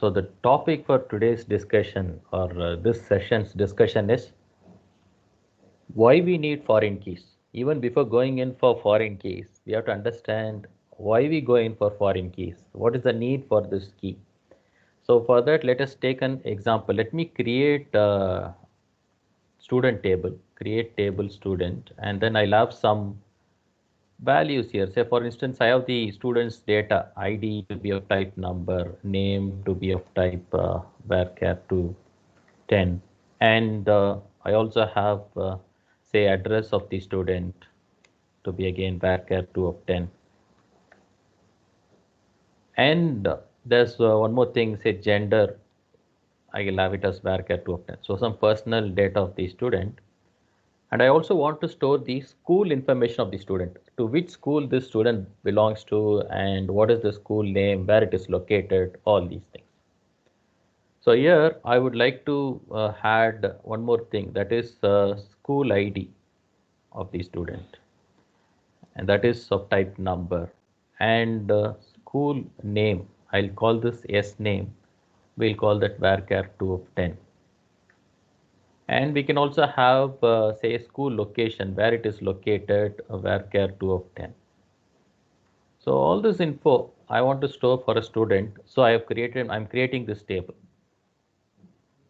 So the topic for today's discussion or this session's discussion is why we need foreign keys. Even before going in for foreign keys, we have to understand why we go in for foreign keys. What is the need for this key? So for that, let us take an example. Let me create a student table, create table student, and then I'll have some values here. Say for instance, I have the student's data ID to be of type number, name to be of type varchar to 10, and I also have say address of the student to be again varchar 2 of 10. And there's one more thing, say gender, I will have it as varchar 2 of 10. So some personal data of the student. And I also want to store the school information of the student, to which school this student belongs to and what is the school name, where it is located, all these things. So here I would like to add one more thing, that is school ID of the student, and that is of type number, and school name. I'll call this S name. We'll call that varchar 2 of 10. And we can also have say school location, where it is located, varchar 2 of 10. So all this info I want to store for a student. So I'm creating this table.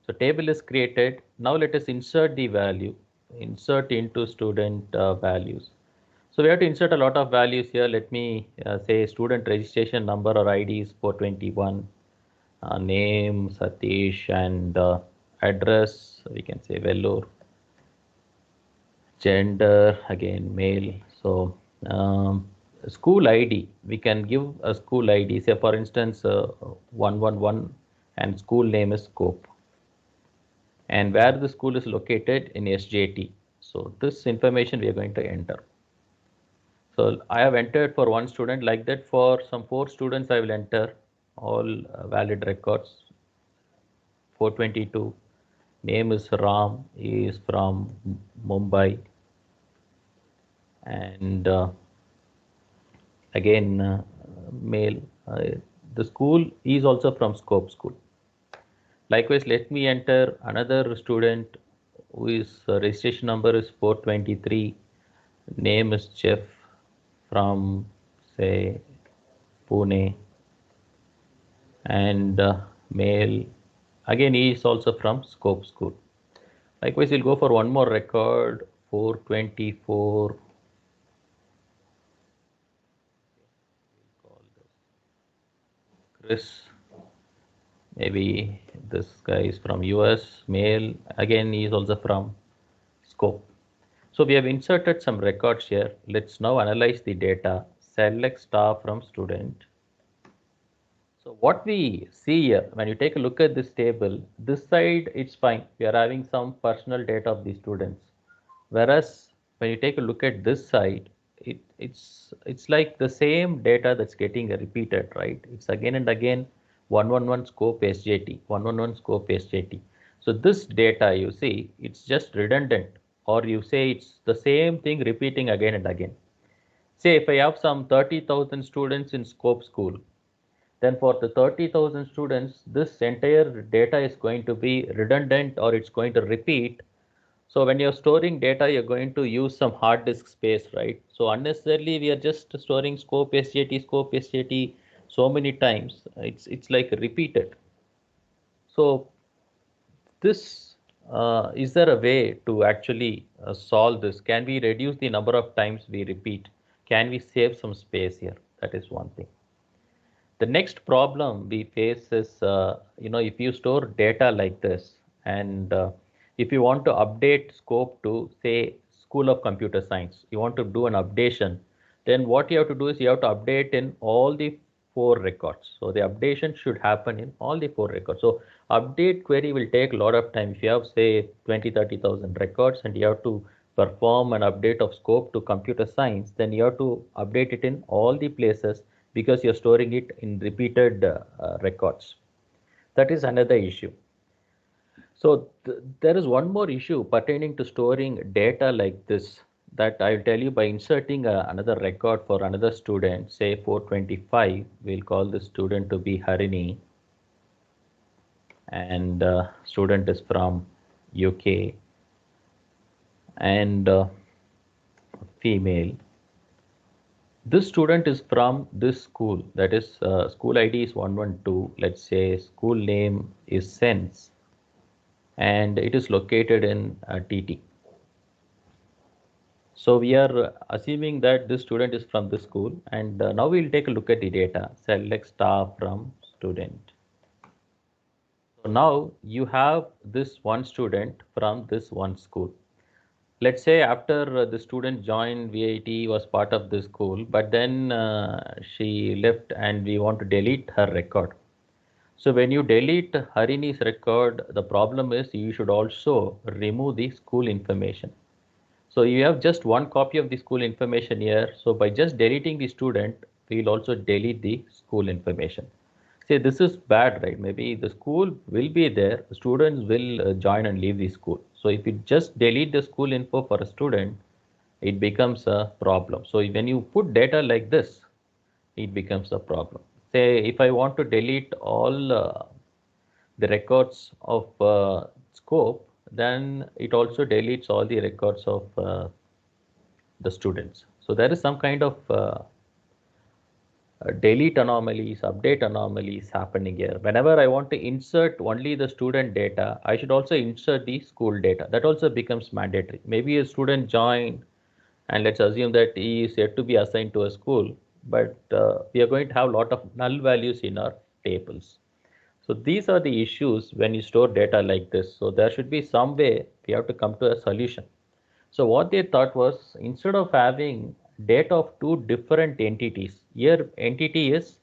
So table is created. Now let us insert the value, insert into student values. So we have to insert a lot of values here. Let me say student registration number or ID is 421, name Satish, and address we can say Vellore, gender again male. So school ID, we can give a school ID, say for instance 111, and school name is Scope, and where the school is located in SJT. So this information we are going to enter. So I have entered for one student, like that for some 4 students I will enter all valid records. 422, name is Ram, he is from Mumbai, and again male. The school is also from Scope School. Likewise, let me enter another student who is registration number is 423, name is Jeff, from say Pune, and male, again he is also from Scope School. Likewise, we'll go for one more record, 424. Call this Chris. Maybe this guy is from US, male. Again, he is also from Scope. So we have inserted some records here. Let's now analyze the data. Select star from student. So what we see here, when you take a look at this table, this side it's fine. We are having some personal data of the students. Whereas when you take a look at this side, it's like the same data that's getting repeated, right? It's again and again 111 scope SJT, 111 scope SJT. So this data you see, it's just redundant, or you say it's the same thing repeating again and again. Say if I have some 30,000 students in scope school, then for the 30,000 students, this entire data is going to be redundant, or it's going to repeat. So when you're storing data, you're going to use some hard disk space, right? So unnecessarily, we are just storing scope SJT so many times. It's like repeated. So this is there a way to actually solve this? Can we reduce the number of times we repeat? Can we save some space here? That is one thing. The next problem we face is, if you store data like this, and if you want to update scope to say School of Computer Science, you want to do an updation, then what you have to do is you have to update in all the 4 records. So the updation should happen in all the 4 records. So update query will take a lot of time. If you have say 20, 30,000 records and you have to perform an update of scope to computer science, then you have to update it in all the places because you're storing it in repeated records. That is another issue. So there is one more issue pertaining to storing data like this, that I'll tell you by inserting another record for another student, say 425, we'll call the student to be Harini. and student is from UK, and female. This student is from this school, that is school ID is 112. Let's say school name is Sense, and it is located in TT. So we are assuming that this student is from this school, and now we'll take a look at the data. Select star from student. So now you have this one student from this one school. Let's say after the student joined VIT, was part of this school, but then she left and we want to delete her record. So when you delete Harini's record, the problem is you should also remove the school information. So you have just one copy of the school information here. So by just deleting the student, we'll also delete the school information. See, this is bad, right? Maybe the school will be there, students will join and leave the school. So if you just delete the school info for a student, it becomes a problem. So when you put data like this, it becomes a problem. Say if I want to delete all the records of scope, then it also deletes all the records of the students. So there is some kind of delete anomalies, update anomalies happening here. Whenever I want to insert only the student data, I should also insert the school data. That also becomes mandatory. Maybe a student joined, and let's assume that he is yet to be assigned to a school, but we are going to have a lot of null values in our tables. So these are the issues when you store data like this. So there should be some way we have to come to a solution. So what they thought was, instead of having data of two different entities, here entity is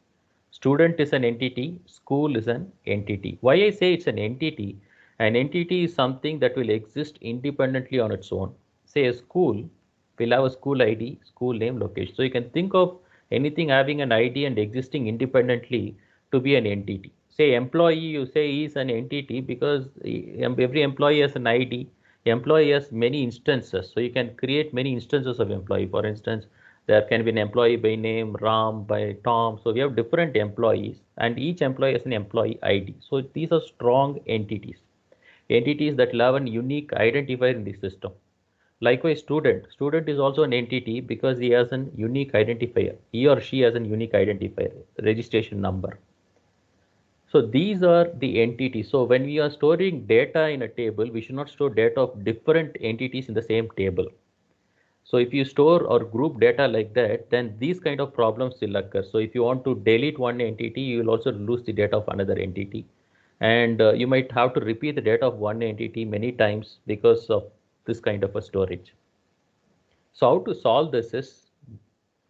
student is an entity, school is an entity. Why I say it's an entity? An entity is something that will exist independently on its own. Say a school will have a school ID, school name, location. So you can think of anything having an ID and existing independently to be an entity. Say employee, you say he is an entity because every employee has an ID. Employee has many instances, so you can create many instances of employee. For instance, there can be an employee by name, Ram, by Tom. So we have different employees, and each employee has an employee ID. So these are strong entities, entities that will have a unique identifier in the system. Likewise, student is also an entity because he has a unique identifier. He or she has a unique identifier, registration number. So these are the entities. So when we are storing data in a table, we should not store data of different entities in the same table. So if you store or group data like that, then these kind of problems will occur. So if you want to delete one entity, you will also lose the data of another entity. And you might have to repeat the data of one entity many times because of this kind of a storage. So how to solve this is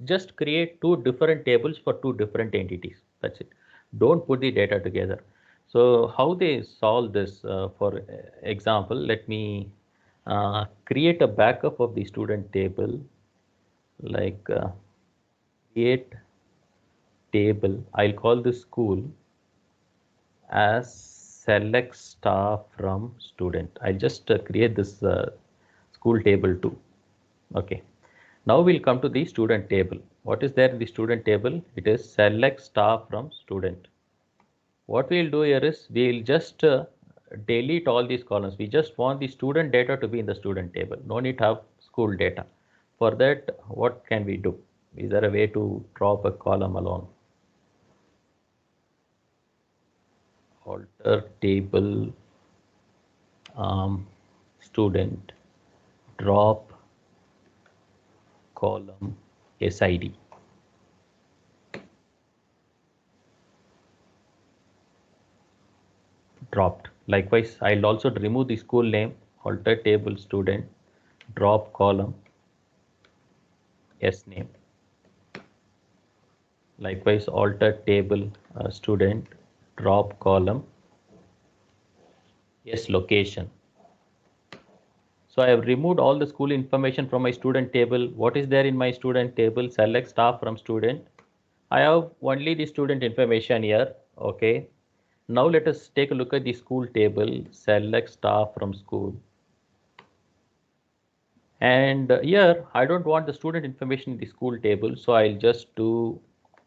just create two different tables for two different entities. That's it. Don't put the data together. So how they solve this, for example, let me create a backup of the student table, like create table. I'll call this school as select star from student. I'll just create this school table too. Okay. Now we'll come to the student table. What is there in the student table? It is select star from student. What we'll do here is we'll just delete all these columns. We just want the student data to be in the student table. No need to have school data. For that, what can we do? Is there a way to drop a column alone? Alter table student, drop column SID. Dropped. Likewise, I'll also remove the school name, alter table student, drop column S name. Likewise, alter table student, drop column S location. So I have removed all the school information from my student table. What is there in my student table? Select staff from student. I have only the student information here. Okay. Now let us take a look at the school table. Select staff from school. And here I don't want the student information in the school table, so I'll just do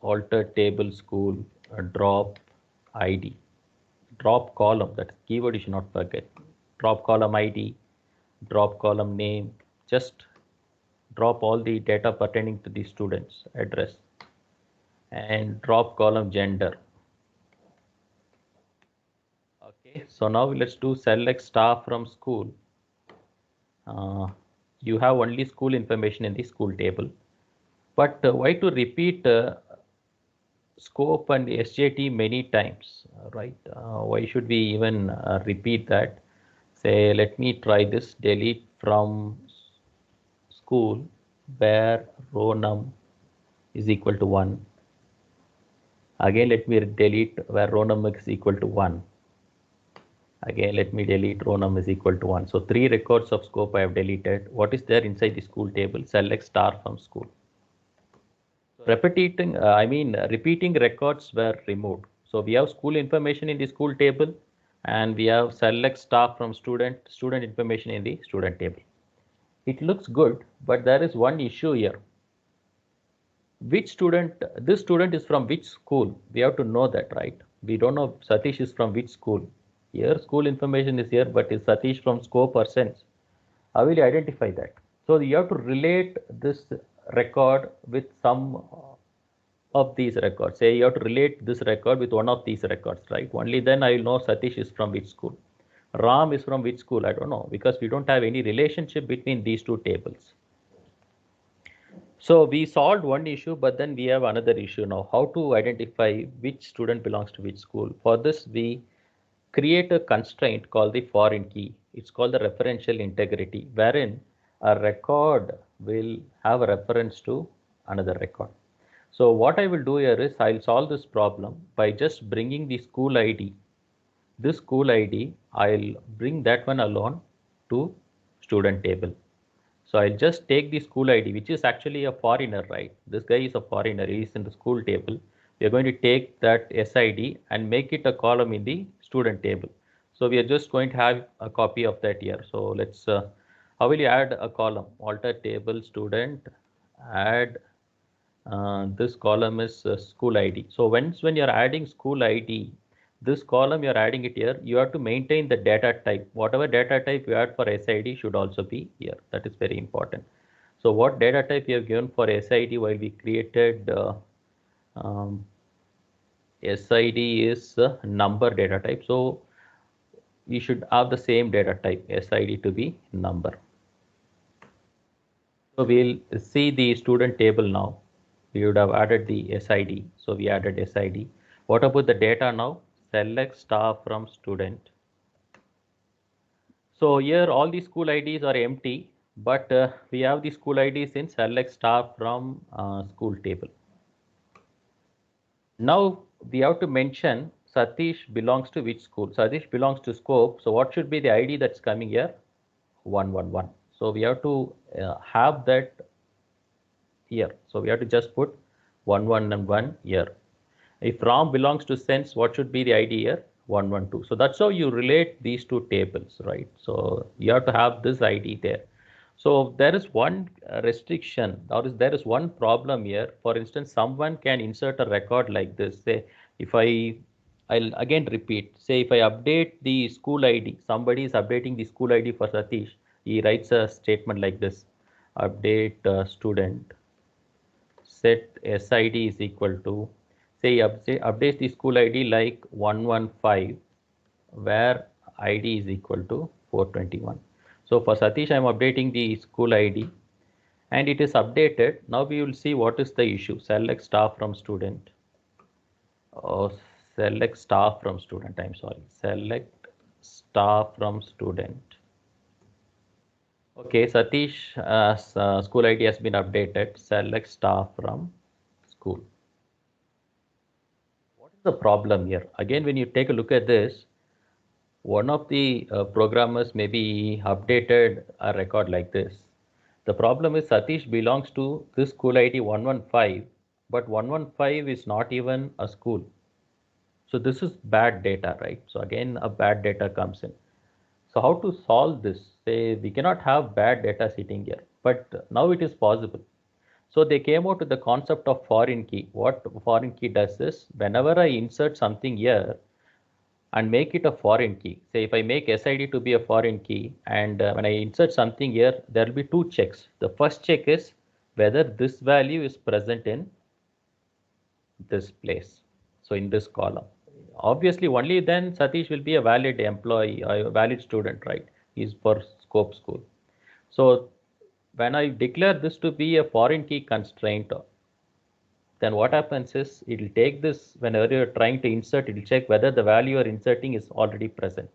alter table school, drop ID, drop column. That keyword you should not forget. Drop column ID, drop column name. Just drop all the data pertaining to the student's address, and drop column gender. Okay, so now let's do select staff from school. Uh, you have only school information in the school table, but why to repeat scope and SJT many times, right? Why should we even repeat that? Say, let me try this, delete from school where row num is equal to 1. Again, let me delete where row num is equal to 1. Again, let me delete row num is equal to 1. So 3 records of scope I have deleted. What is there inside the school table? Select star from school. So repeating records were removed. So we have school information in the school table, and we have select star from student information in the student table. It looks good, but there is one issue here. This student is from which school? We have to know that, right? We don't know Satish is from which school. Here, school information is here, but is Satish from scope or sense? How will you identify that? So you have to relate this record with some of these records. Say you have to relate this record with one of these records, right? Only then I will know Satish is from which school. Ram is from which school? I don't know, because we don't have any relationship between these two tables. So we solved one issue, but then we have another issue now. How to identify which student belongs to which school? For this, we create a constraint called the foreign key. It's called the referential integrity, wherein a record will have a reference to another record. So what I will do here is I'll solve this problem by just bringing the school ID. This school ID, I'll bring that one alone to student table. So I'll just take the school ID, which is actually a foreigner, right? This guy is a foreigner, he is in the school table. We are going to take that SID and make it a column in the student table. So we are just going to have a copy of that here. So let's, how will you add a column? Alter table student, add, this column is school ID. So when you're adding school ID, this column you're adding it here, you have to maintain the data type. Whatever data type you add for SID should also be here. That is very important. So what data type you have given for SID while we created um, SID is number data type. So we should have the same data type SID to be number. So we'll see the student table now. We would have added the SID. So we added SID. What about the data now? Select star from student. So here all the school IDs are empty, but we have the school IDs in select star from school table. Now we have to mention Satish belongs to which school. Satish belongs to scope. So what should be the ID that's coming here? 111. So we have to have that here. So we have to just put 111 here. If Ram belongs to sense, what should be the ID here? 112. So that's how you relate these two tables, right? So you have to have this ID there. So there is one restriction, or there is one problem here. For instance, someone can insert a record like this. Say, if I'll again repeat, say if I update the school ID, somebody is updating the school ID for Satish, he writes a statement like this, update student, set SID is equal to, say update the school ID like 115, where ID is equal to 421. So for Satish, I am updating the school ID and it is updated. Now we will see what is the issue. Select staff from student. Oh, select staff from student. I'm sorry. Select staff from student. Okay, Satish, school ID has been updated. Select staff from school. What is the problem here? Again, when you take a look at this, one of the programmers maybe updated a record like this. The problem is Satish belongs to this school ID 115, but 115 is not even a school. So this is bad data, right? So again, a bad data comes in. So how to solve this? Say we cannot have bad data sitting here, but now it is possible. So they came out with the concept of foreign key. What foreign key does is whenever I insert something here, and make it a foreign key. Say if I make SID to be a foreign key, and when I insert something here, there will be two checks. The first check is whether this value is present in this place. So in this column, obviously only then Satish will be a valid employee, a valid student, right? He's for scope school. So when I declare this to be a foreign key constraint, then what happens is it will take this whenever you're trying to insert, it will check whether the value you're inserting is already present.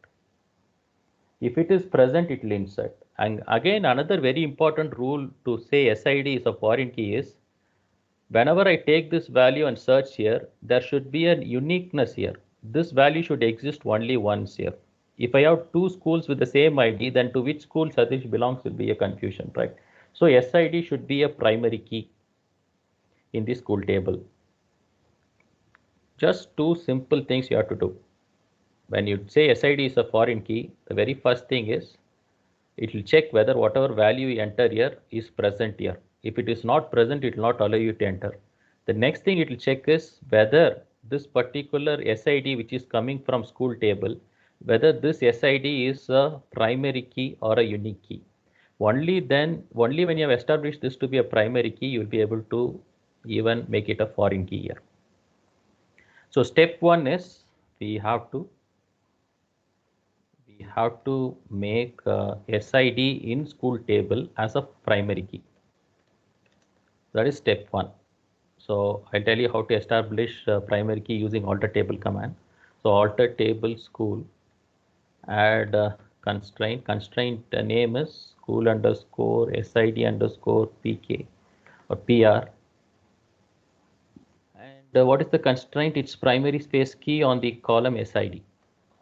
If it is present, it will insert. And again, another very important rule to say SID is a foreign key is whenever I take this value and search here, there should be a uniqueness here. This value should exist only once here. If I have two schools with the same ID, then to which school Satish belongs will be a confusion, right? So SID should be a primary key in the school table. Just two simple things you have to do. When you say SID is a foreign key, the very first thing is it will check whether whatever value you enter here is present here. If it is not present, it will not allow you to enter. The next thing it will check is whether this particular SID which is coming from school table, whether this SID is a primary key or a unique key. Only then, only when you have established this to be a primary key, you will be able to even make it a foreign key here. So step one is we have to make SID in school table as a primary key. That is step one. So I'll tell you how to establish primary key using alter table command. So alter table school, add constraint. Constraint name is school underscore SID underscore PK or PR. And what is the constraint? It's primary space key on the column SID.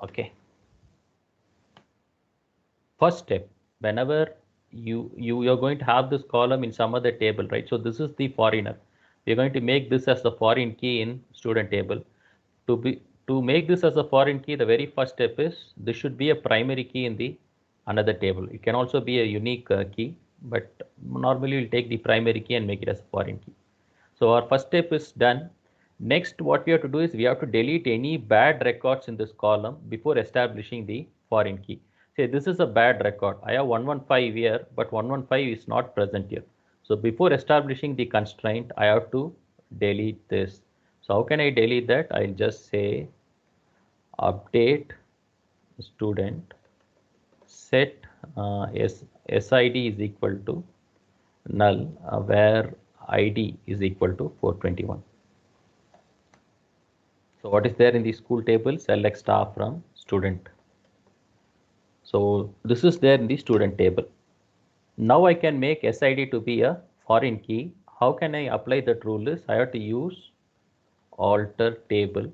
Okay. First step, whenever you're going to have this column in some other table, right? So this is the foreigner. We're going to make this as the foreign key in student table. To make this as a foreign key, the very first step is this should be a primary key in the another table. It can also be a unique key, but normally we'll take the primary key and make it as a foreign key. So our first step is done. Next, what we have to do is we have to delete any bad records in this column before establishing the foreign key. Say this is a bad record. I have 115 here, but 115 is not present here. So before establishing the constraint, I have to delete this. So how can I delete that? I'll just say update student set SID is equal to null where ID is equal to 421. So what is there in the school table? Select star from student. So this is there in the student table. Now I can make SID to be a foreign key. How can I apply that rule is I have to use alter table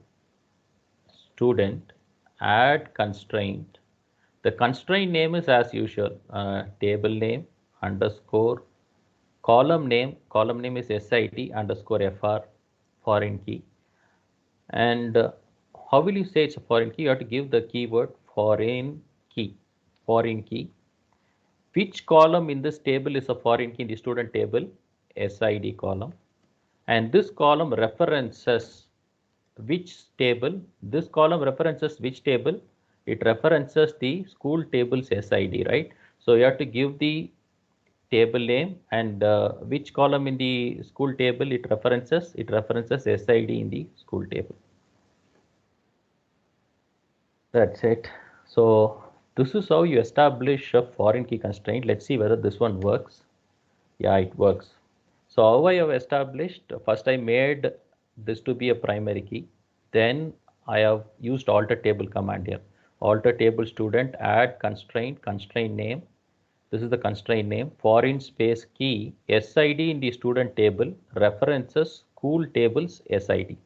student add constraint. The constraint name is as usual table name underscore column name is SID underscore FR foreign key. And how will you say it's a foreign key? You have to give the keyword foreign key. Foreign key. Which column in this table is a foreign key in the student table? SID column. And this column references which table? This column references which table? It references the school table's SID, right? So you have to give the table name and which column in the school table it references SID in the school table. That's it. So this is how you establish a foreign key constraint. Let's see whether this one works. Yeah, it works. So how I have established, first I made this to be a primary key. Then I have used alter table command here. Alter table student add constraint name. This is the constraint name. Foreign space key SID in the student table references school table's SID.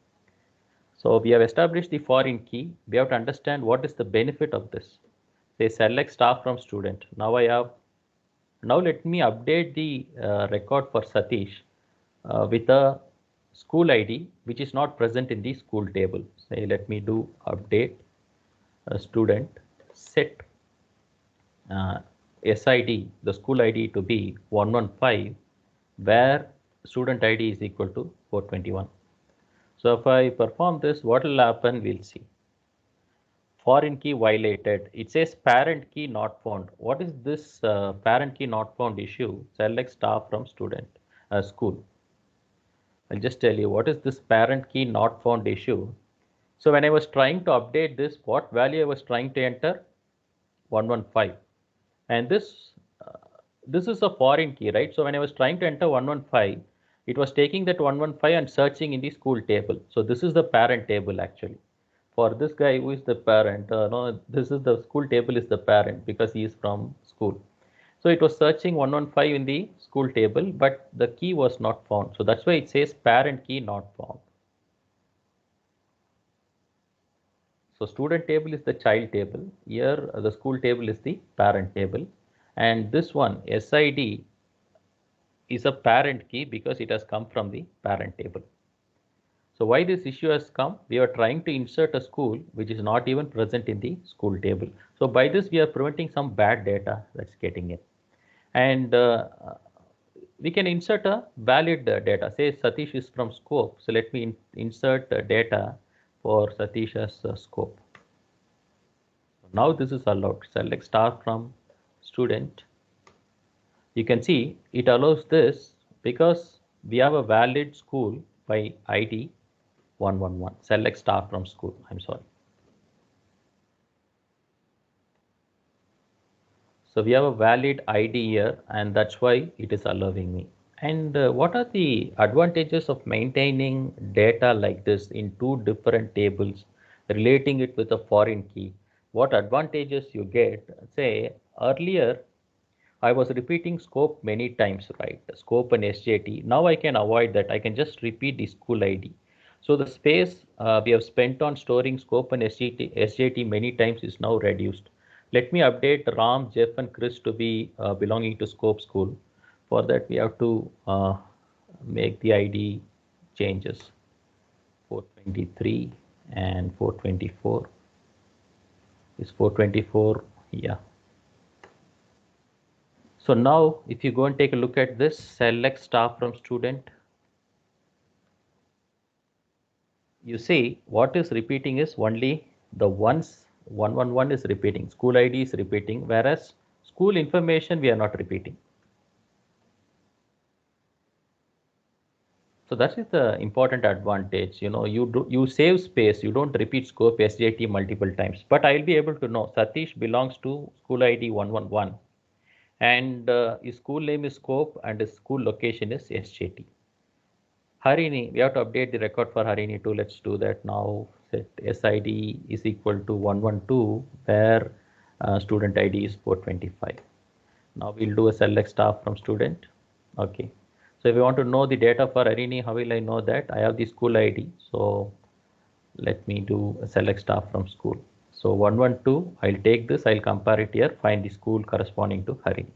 So we have established the foreign key. We have to understand what is the benefit of this. Say select star from student. Now let me update the record for Satish with a school ID which is not present in the school table. Say let me do update student set SID, the school ID to be 115 where student ID is equal to 421. So if I perform this, what will happen? We'll see. foreign key violated. It says parent key not found. What is this parent key not found issue? Select star from student school. I'll just tell you what is this parent key not found issue. So when I was trying to update this, what value I was trying to enter? 115. And this is a foreign key, right? So when I was trying to enter 115, it was taking that 115 and searching in the school table. So this is the parent table actually. For this guy who is the parent, no, this is the school table is the parent because he is from school. So it was searching 115 in the school table, but the key was not found. So that's why it says parent key not found. So student table is the child table. Here the school table is the parent table. And this one, SID, is a parent key because it has come from the parent table. So why this issue has come? We are trying to insert a school which is not even present in the school table. So by this we are preventing some bad data that's getting in. And we can insert a valid data. Say Satish is from scope. So let me insert data for Satish as scope. Now this is allowed. Select star from student. You can see it allows this because we have a valid school by ID 111. Select star from school. I'm sorry. So we have a valid ID here, and that's why it is allowing me. And what are the advantages of maintaining data like this in two different tables, relating it with a foreign key? What advantages you get? Say earlier, I was repeating scope many times, right? Scope and SJT. Now I can avoid that. I can just repeat the school ID. So the space we have spent on storing scope and SJT many times is now reduced. Let me update Ram, Jeff, and Chris to be belonging to scope school. For that, we have to make the ID changes. 423 and 424 is 424. Yeah. So now if you go and take a look at this, select star from student, you see what is repeating is only the ones 111 is repeating, school ID is repeating, whereas school information we are not repeating. So that is the important advantage. You save space, you don't repeat scope SJT multiple times, but I'll be able to know Satish belongs to school ID 111 and his school name is scope and his school location is SJT. Harini, we have to update the record for Harini too. Let's do that now. Set SID is equal to 112, where student ID is 425. Now we'll do a select staff from student. Okay. So if you want to know the data for Harini, how will I know that? I have the school ID. So let me do a select staff from school. So 112, I'll take this, I'll compare it here, find the school corresponding to Harini.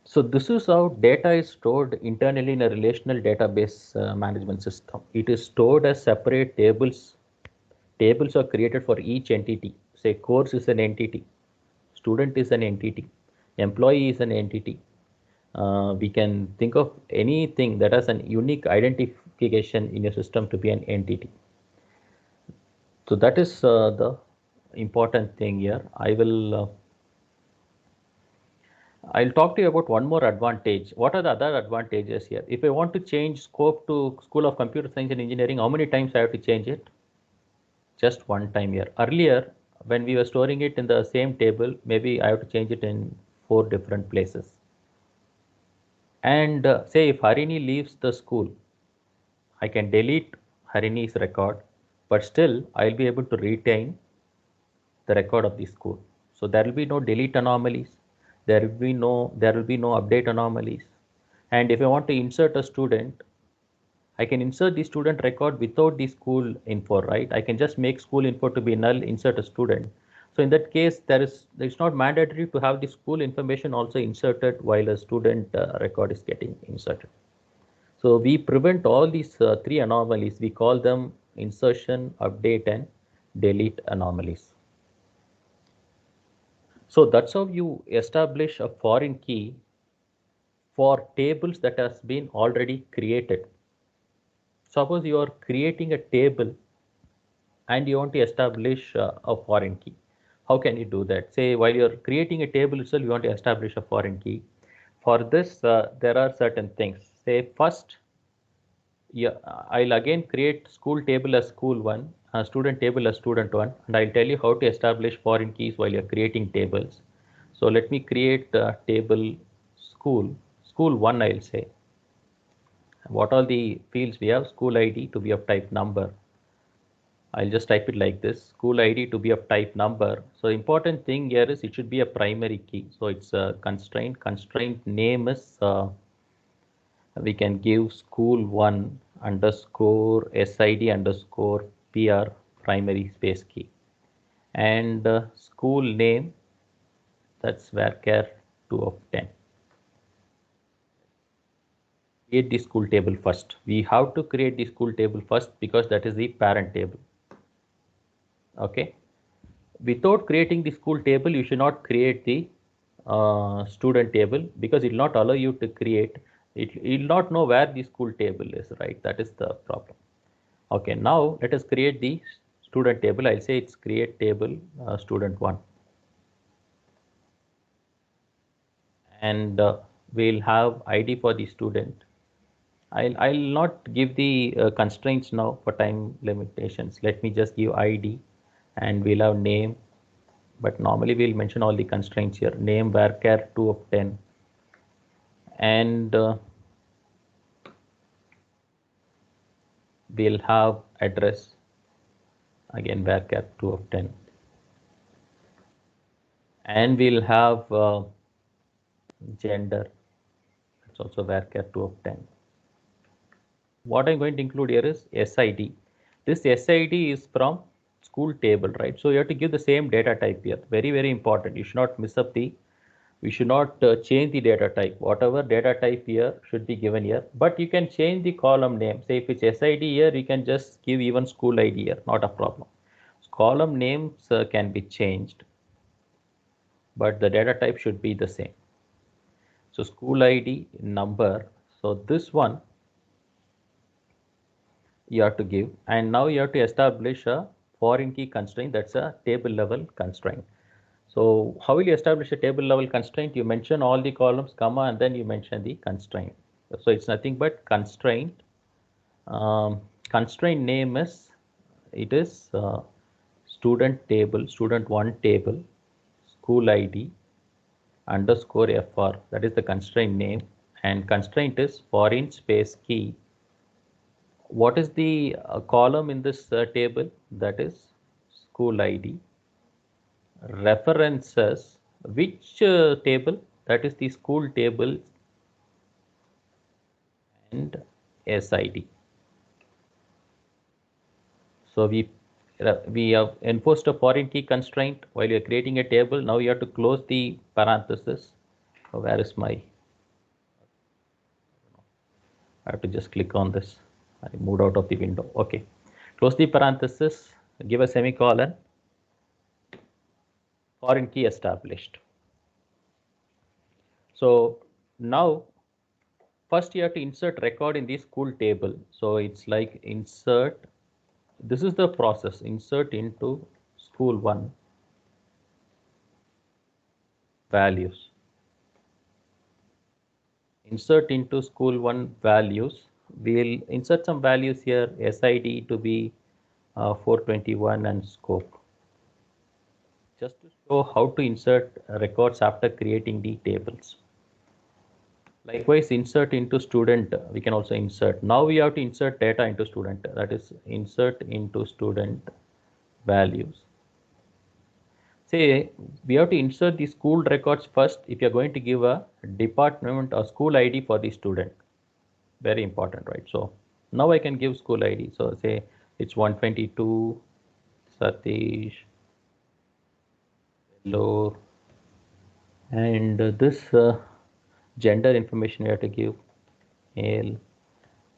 So this is how data is stored internally in a relational database management system. It is stored as separate tables. Tables are created for each entity. Say course is an entity, student is an entity, employee is an entity. We can think of anything that has an unique identification in your system to be an entity. So that is the important thing here. I'll talk to you about one more advantage. What are the other advantages here? If I want to change scope to School of Computer Science and Engineering, how many times I have to change it? Just one time here. Earlier, when we were storing it in the same table, maybe I have to change it in 4 different places. And say if Harini leaves the school, I can delete Harini's record, but still I'll be able to retain the record of the school. So there will be no delete anomalies. There will be no update anomalies. And if I want to insert a student, I can insert the student record without the school info, right? I can just make school info to be null, insert a student. So in that case, it's not mandatory to have the school information also inserted while a student record is getting inserted. So we prevent all these 3 anomalies. We call them insertion, update, and delete anomalies. So that's how you establish a foreign key for tables that has been already created. Suppose you are creating a table and you want to establish a foreign key. How can you do that? Say while you're creating a table itself, you want to establish a foreign key. For this, there are certain things. Say first, yeah, I'll again create school table as school one, student table as student one, and I'll tell you how to establish foreign keys while you're creating tables. So let me create table school one, I'll say. What are the fields we have? School ID to be of type number. I'll just type it like this, school ID to be of type number. So important thing here is it should be a primary key. So it's a constraint name is, we can give school one underscore SID underscore PR primary space key. And school name, that's varchar 2 of 10. Create the school table first. We have to create the school table first because that is the parent table. Okay. Without creating the school table, you should not create the student table because it will not allow you to create. It will not know where the school table is, right? That is the problem. Okay, now let us create the student table. I'll say it's create table student one, and we'll have ID for the student. I'll not give the constraints now for time limitations. Let me just give ID, and we'll have name. But normally we'll mention all the constraints here. Name varchar 2 of 10, and we'll have address again varchar 2 of 10, and we'll have gender. It's also varchar 2 of 10. What I'm going to include here is SID. This SID is from school table, right? So you have to give the same data type here. Very, very important. You should not miss up the, we should not change the data type. Whatever data type here should be given here, but you can change the column name. Say if it's SID here, you can just give even school ID here, not a problem. Column names can be changed, but the data type should be the same. So school ID number. So this one you have to give, and now you have to establish a foreign key constraint. That's a table level constraint. So how will you establish a table level constraint? You mention all the columns, comma, and then you mention the constraint. So it's nothing but constraint. Constraint name is, it is student table, student one table, school ID underscore FR. That is the constraint name, and constraint is foreign space key. What is the column in this table? That is school ID. References, which table? That is the school table and SID. So we have enforced a foreign key constraint while you're creating a table. Now you have to close the parenthesis. So where is my, I have to just click on this. I moved out of the window. Okay. Close the parenthesis, give a semicolon, foreign key established. So now first you have to insert record in the school table. So it's like insert, this is the process, insert into school one values. Insert into school one values. We'll insert some values here, SID to be 421 and scope. Just to show how to insert records after creating the tables. Likewise, insert into student, we can also insert. Now we have to insert data into student, that is insert into student values. Say we have to insert the school records first if you're going to give a department or school ID for the student. Very important, right? So now I can give school ID. So say it's 122 Satish, hello, and this gender information you have to give male.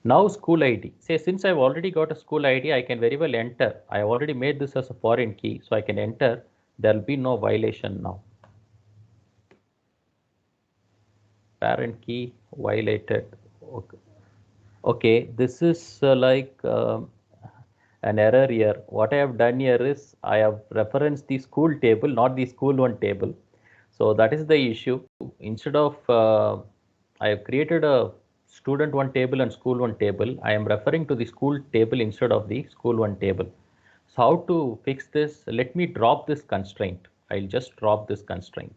Now school ID. Say since I've already got a school ID, I can very well enter. I have already made this as a foreign key, so I can enter. There will be no violation now. Parent key violated. Okay, okay. This is like an error here. What I have done here is I have referenced the school table, not the school one table. So that is the issue. Instead of I have created a student one table and school one table, I am referring to the school table instead of the school one table. So how to fix this? Let me drop this constraint. I'll just drop this constraint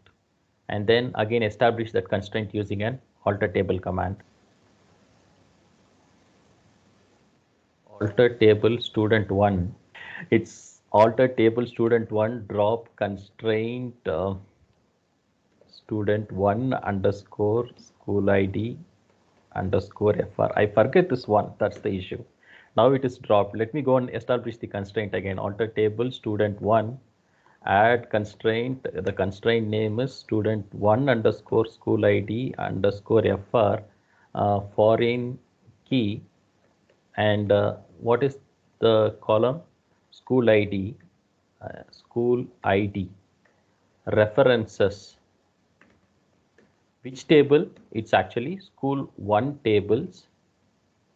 and then again establish that constraint using an alter table command. Alter table student one. It's alter table student one drop constraint student one underscore school ID underscore FR. I forget this one. That's the issue. Now it is dropped. Let me go and establish the constraint again. Alter table student one add constraint. The constraint name is student one underscore school ID underscore FR foreign key. And what is the column? School ID, school ID, references. Which table? It's actually school one tables.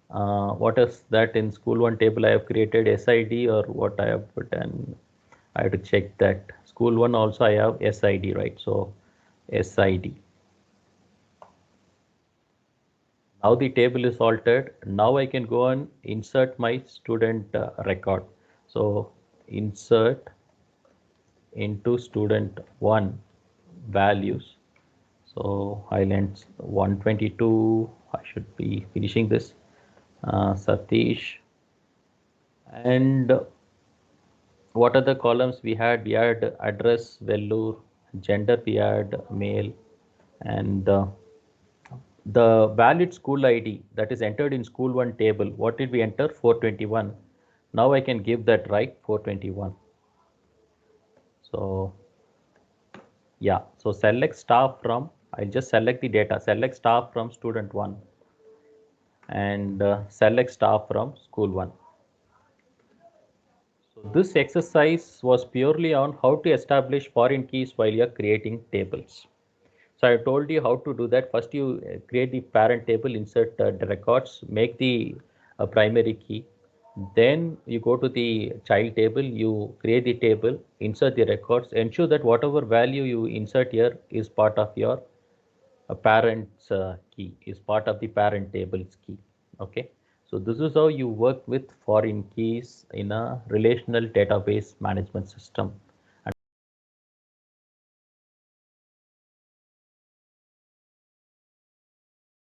What is that in school one table? I have created SID or what I have put, and I have to check that. School one also I have SID, right? So SID. Now the table is altered. Now I can go and insert my student record. So insert into student one values. So I'll end 122. I should be finishing this. Satish. And what are the columns we had? We had address, Vellore, gender, we had male, and the valid school ID that is entered in school one table. What did we enter? 421. Now I can give that right 421. So yeah, so select staff from, I'll just select the data, select staff from student one and select staff from school one. So this exercise was purely on how to establish foreign keys while you're creating tables. So I told you how to do that. First you create the parent table, insert the records, make the primary key. Then you go to the child table, you create the table, insert the records, ensure that whatever value you insert here is part of your parent's key, is part of the parent table's key. Okay. So this is how you work with foreign keys in a relational database management system.